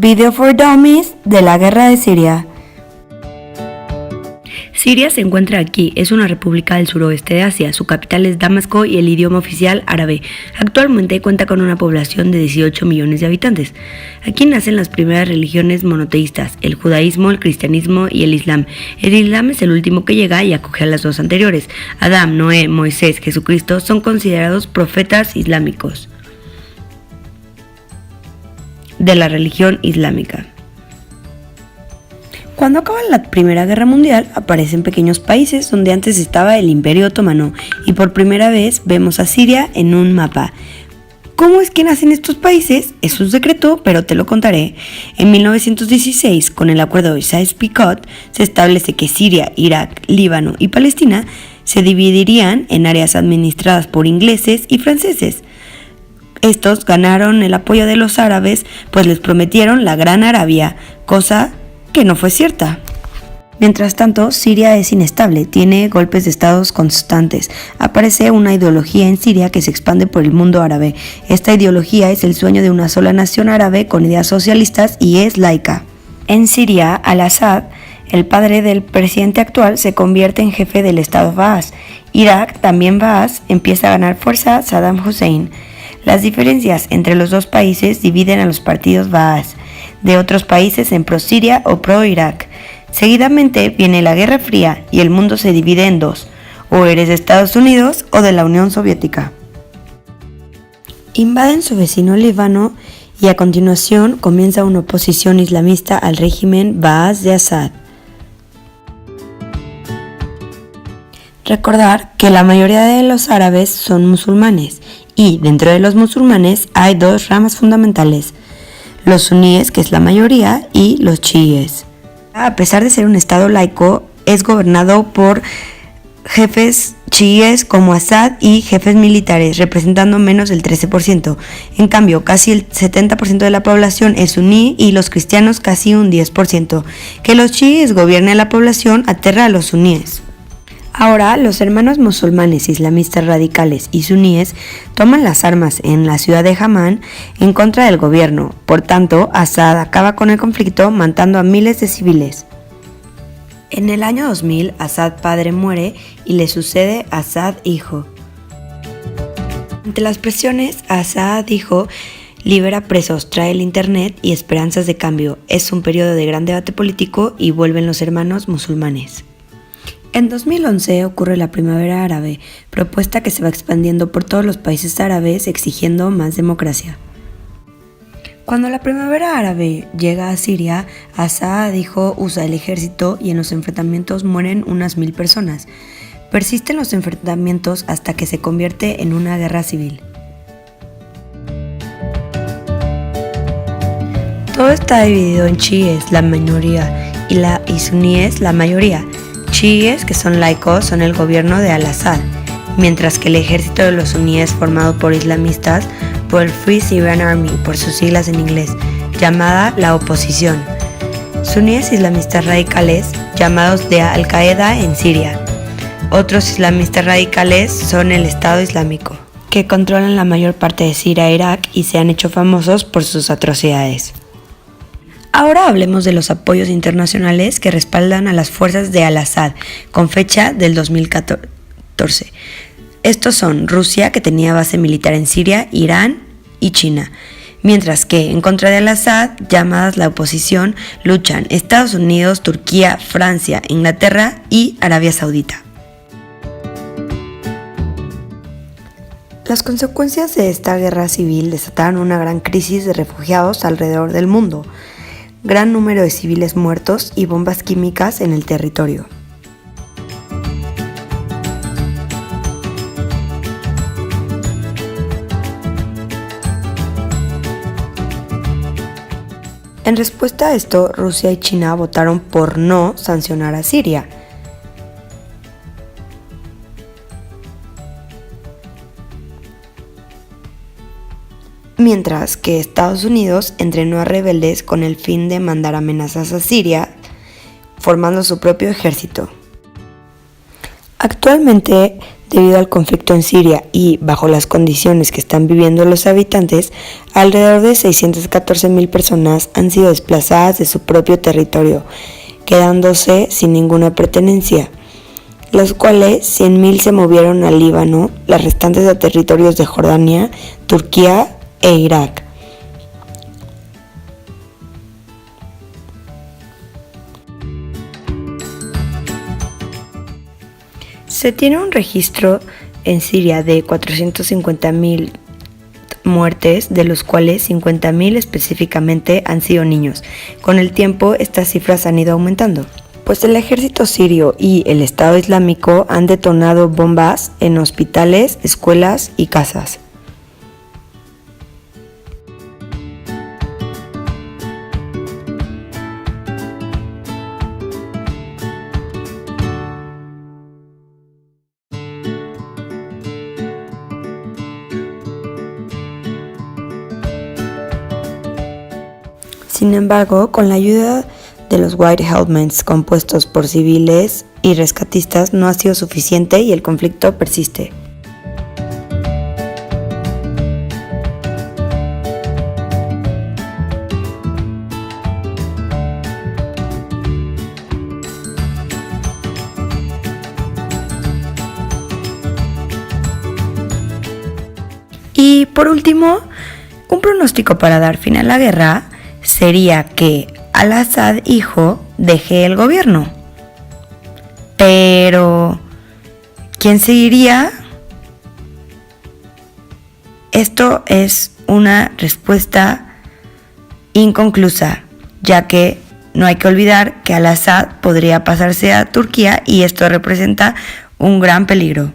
Video for Dummies de la Guerra de Siria. Siria se encuentra aquí, es una república del suroeste de Asia, su capital es Damasco y el idioma oficial árabe. Actualmente cuenta con una población de 18 millones de habitantes. Aquí nacen las primeras religiones monoteístas, el judaísmo, el cristianismo y el islam. El islam es el último que llega y acoge a las dos anteriores. Adán, Noé, Moisés, Jesucristo son considerados profetas islámicos de la religión islámica. Cuando acaba la Primera Guerra Mundial, aparecen pequeños países donde antes estaba el Imperio Otomano y por primera vez vemos a Siria en un mapa. ¿Cómo es que nacen estos países? Es un secreto, pero te lo contaré. En 1916, con el acuerdo de Sykes-Picot, se establece que Siria, Irak, Líbano y Palestina se dividirían en áreas administradas por ingleses y franceses. Estos ganaron el apoyo de los árabes, pues les prometieron la Gran Arabia, cosa que no fue cierta. Mientras tanto, Siria es inestable, tiene golpes de estados constantes. Aparece una ideología en Siria que se expande por el mundo árabe. Esta ideología es el sueño de una sola nación árabe con ideas socialistas y es laica. En Siria, Al-Assad, el padre del presidente actual, se convierte en jefe del estado Baas. Irak, también Baas, empieza a ganar fuerza Saddam Hussein. Las diferencias entre los dos países dividen a los partidos Baas de otros países en pro-Siria o pro-Irak. Seguidamente viene la Guerra Fría y el mundo se divide en dos, o eres de Estados Unidos o de la Unión Soviética. Invaden su vecino Líbano y a continuación comienza una oposición islamista al régimen Baas de Assad. Recordar que la mayoría de los árabes son musulmanes y dentro de los musulmanes hay dos ramas fundamentales: los suníes, que es la mayoría, y los chiíes. A pesar de ser un estado laico, es gobernado por jefes chiíes como Assad y jefes militares, representando menos del 13%. En cambio, casi el 70% de la población es suní y los cristianos casi un 10%. Que los chiíes gobiernen la población aterra a los suníes. Ahora, los hermanos musulmanes, islamistas radicales y suníes toman las armas en la ciudad de Hamán en contra del gobierno. Por tanto, Assad acaba con el conflicto matando a miles de civiles. En el año 2000, Assad padre muere y le sucede Assad hijo. Ante las presiones, Assad hijo libera presos, trae el internet y esperanzas de cambio. Es un periodo de gran debate político y vuelven los hermanos musulmanes. En 2011 ocurre la Primavera Árabe, propuesta que se va expandiendo por todos los países árabes exigiendo más democracia. Cuando la Primavera Árabe llega a Siria, Assad hijo usa el ejército y en los enfrentamientos mueren unas 1000 personas. Persisten los enfrentamientos hasta que se convierte en una guerra civil. Todo está dividido en chiíes, la minoría, y suníes, la mayoría. Chiíes, que son laicos, son el gobierno de Al-Assad, mientras que el ejército de los suníes formado por islamistas por el Free Syrian Army, por sus siglas en inglés, llamada la oposición. Suníes islamistas radicales, llamados de Al-Qaeda en Siria. Otros islamistas radicales son el Estado Islámico, que controlan la mayor parte de Siria e Irak y se han hecho famosos por sus atrocidades. Ahora hablemos de los apoyos internacionales que respaldan a las fuerzas de Al-Assad, con fecha del 2014. Estos son Rusia, que tenía base militar en Siria, Irán y China. Mientras que, en contra de Al-Assad, llamadas la oposición, luchan Estados Unidos, Turquía, Francia, Inglaterra y Arabia Saudita. Las consecuencias de esta guerra civil desataron una gran crisis de refugiados alrededor del mundo, gran número de civiles muertos y bombas químicas en el territorio. En respuesta a esto, Rusia y China votaron por no sancionar a Siria. Mientras que Estados Unidos entrenó a rebeldes con el fin de mandar amenazas a Siria, formando su propio ejército. Actualmente, Debido al conflicto en Siria y bajo las condiciones que están viviendo los habitantes, alrededor de 614,000 personas han sido desplazadas de su propio territorio, quedándose sin ninguna pertenencia, los cuales 100,000 se movieron al Líbano, las restantes a territorios de Jordania, Turquía e Irak. Se tiene un registro en Siria de 450,000 muertes, de los cuales 50,000 específicamente han sido niños. Con el tiempo, estas cifras han ido aumentando, pues el ejército sirio y el Estado Islámico han detonado bombas en hospitales, escuelas y casas. Sin embargo, con la ayuda de los White Helmets compuestos por civiles y rescatistas no ha sido suficiente y el conflicto persiste. Y por último, un pronóstico para dar fin a la guerra sería que Al-Assad hijo deje el gobierno. Pero ¿quién seguiría? Esto es una respuesta inconclusa, ya que no hay que olvidar que Al-Assad podría pasarse a Turquía y esto representa un gran peligro.